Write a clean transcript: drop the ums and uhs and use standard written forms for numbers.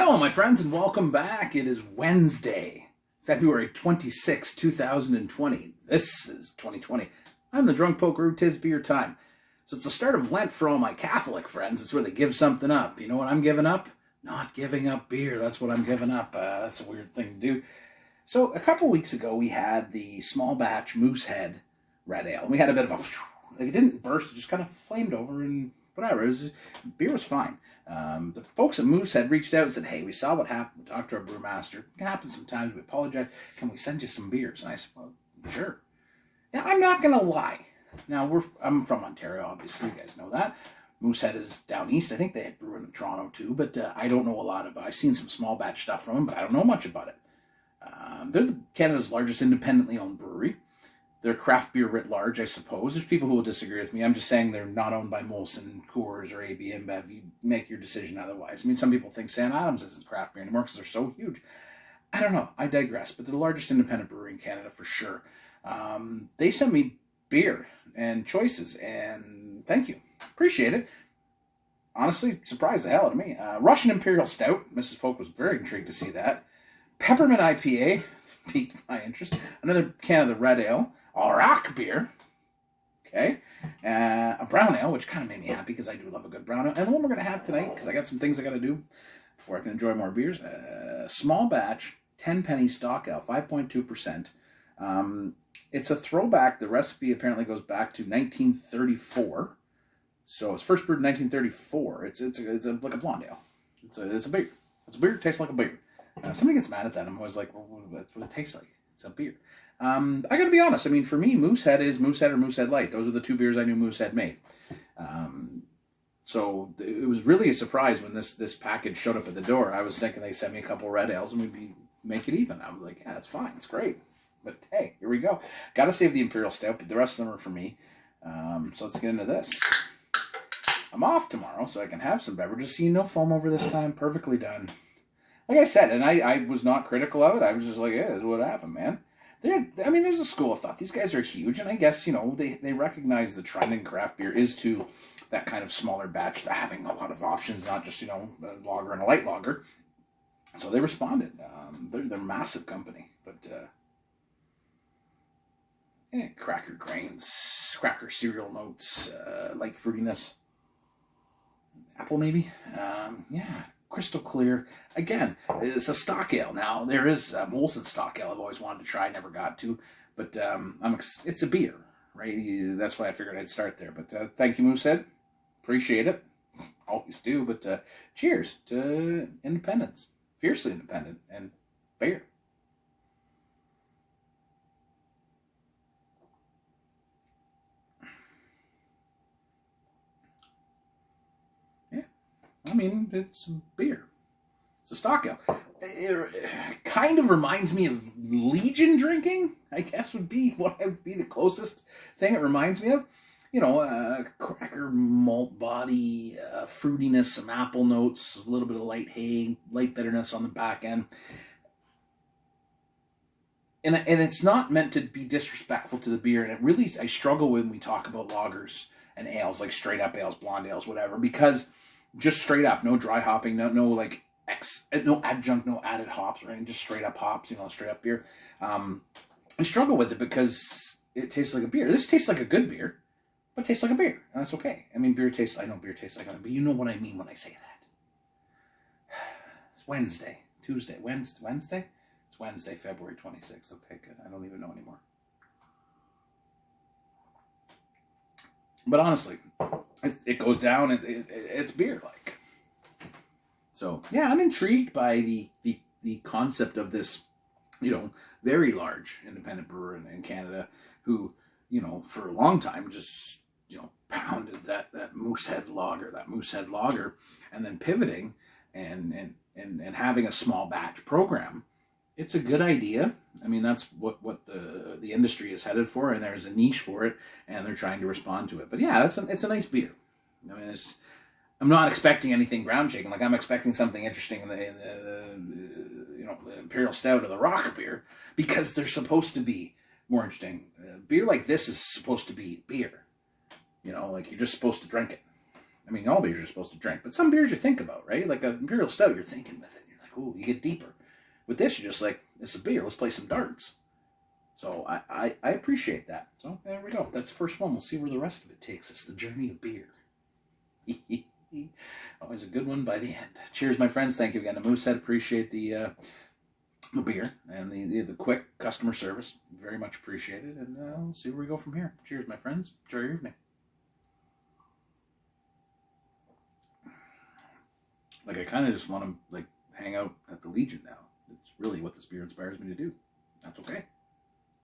Hello, my friends, and welcome back. It is Wednesday, February 26, 2020. This is 2020. I'm the Drunk Poker who 'tis beer time. So it's the start of Lent for all my Catholic friends. It's where they give something up. You know what I'm giving up? Not giving up beer. That's what I'm giving up. That's a weird thing to do. So a couple weeks ago, we had the small batch Moosehead red ale. We had a bit of a... It didn't burst. It just kind of flamed over and whatever. Beer was fine. The folks at Moosehead reached out and said, hey, we saw what happened. We talked to our brewmaster. It can happen sometimes. We apologize. Can we send you some beers? And I said, well, sure. Now, I'm not going to lie. Now, I'm from Ontario, obviously. You guys know that. Moosehead is down east. I think they had brew in Toronto, too. But I don't know a lot about it. I've seen some small batch stuff from them, but I don't know much about it. They're Canada's largest independently owned brewery. They're craft beer writ large, I suppose. There's people who will disagree with me. I'm just saying they're not owned by Molson, Coors, or AB InBev. You make your decision otherwise. I mean, some people think Sam Adams isn't craft beer anymore because they're so huge. I don't know. I digress. But they're the largest independent brewery in Canada for sure. They sent me beer and choices, and thank you. Appreciate it. Honestly, surprised the hell out of me. Russian Imperial Stout. Mrs. Polk was very intrigued to see that. Peppermint IPA. Piqued my interest. Another can of the red ale. Arak beer. Okay. A brown ale, which kind of made me happy because I do love a good brown ale. And the one we're going to have tonight, because I got some things I got to do before I can enjoy more beers. Small batch, 10 penny stock ale, 5.2%. It's a throwback. The recipe apparently goes back to 1934. So it's first brewed in 1934. It's like a blonde ale. It's a beer. It's a beer. It tastes like a beer. Somebody gets mad at that. I'm always like, well, that's what it tastes like. It's a beer. I got to be honest. I mean, for me, Moosehead is Moosehead or Moosehead Light. Those are the two beers I knew Moosehead made. So it was really a surprise when this package showed up at the door. I was thinking they sent me a couple red ales and we'd make it even. I was like, yeah, that's fine. It's great. But hey, here we go. Got to save the Imperial Stout, but the rest of them are for me. So let's get into this. I'm off tomorrow, so I can have some beverages. See, no foam over this time. Perfectly done. Like I said, and I was not critical of it. I was just like, yeah, this is what happened, man. There's a school of thought. These guys are huge, and I guess, they recognize the trend in craft beer is to that kind of smaller batch, having a lot of options, not just, a lager and a light lager. So they responded. They're a massive company, but cracker grains, cracker cereal notes, light fruitiness, apple maybe. Yeah. Crystal clear. Again, it's a stock ale. Now, there is a Molson stock ale I've always wanted to try, never got to. But it's a beer, right? That's why I figured I'd start there. But thank you, Moosehead. Appreciate it. Always do. But cheers to independence. Fiercely independent and beer. I mean, it's beer. It's a stock ale. It kind of reminds me of Legion drinking, I guess would be the closest thing it reminds me of. Cracker malt body, fruitiness, some apple notes, a little bit of light hay, light bitterness on the back end. And it's not meant to be disrespectful to the beer. And I struggle when we talk about lagers and ales, like straight up ales, blonde ales, whatever, because just straight up, no dry hopping, no adjunct, no added hops, right? Just straight up hops, straight up beer. I struggle with it because it tastes like a beer. This tastes like a good beer, but tastes like a beer, and that's okay. I mean, beer tastes like a but you know what I mean when I say that. It's Wednesday, Wednesday? It's Wednesday, February 26th. Okay, good. I don't even know anymore. But honestly, it goes down. It's beer-like. So yeah, I'm intrigued by the concept of this, very large independent brewer in Canada who, for a long time just pounded that Moosehead lager, and then pivoting and having a small batch program. It's a good idea. I mean, that's what the industry is headed for, and there's a niche for it, and they're trying to respond to it. But yeah, it's a nice beer. I mean, I'm not expecting anything ground shaking. Like, I'm expecting something interesting in the Imperial Stout or the Rock beer, because they're supposed to be more interesting. Beer like this is supposed to be beer. Like, you're just supposed to drink it. I mean, all beers you're supposed to drink, but some beers you think about, right? Like an Imperial Stout, you're thinking with it. You're ooh, you get deeper. With this, you're just like, it's a beer. Let's play some darts. So I appreciate that. So there we go. That's the first one. We'll see where the rest of it takes us. The journey of beer. Always a good one by the end. Cheers, my friends. Thank you again to Moosehead. Appreciate the beer and the quick customer service. Very much appreciated. And we'll see where we go from here. Cheers, my friends. Enjoy your evening. Like, I kind of just want to, like, hang out at the Legion now. It's really what this beer inspires me to do. That's okay.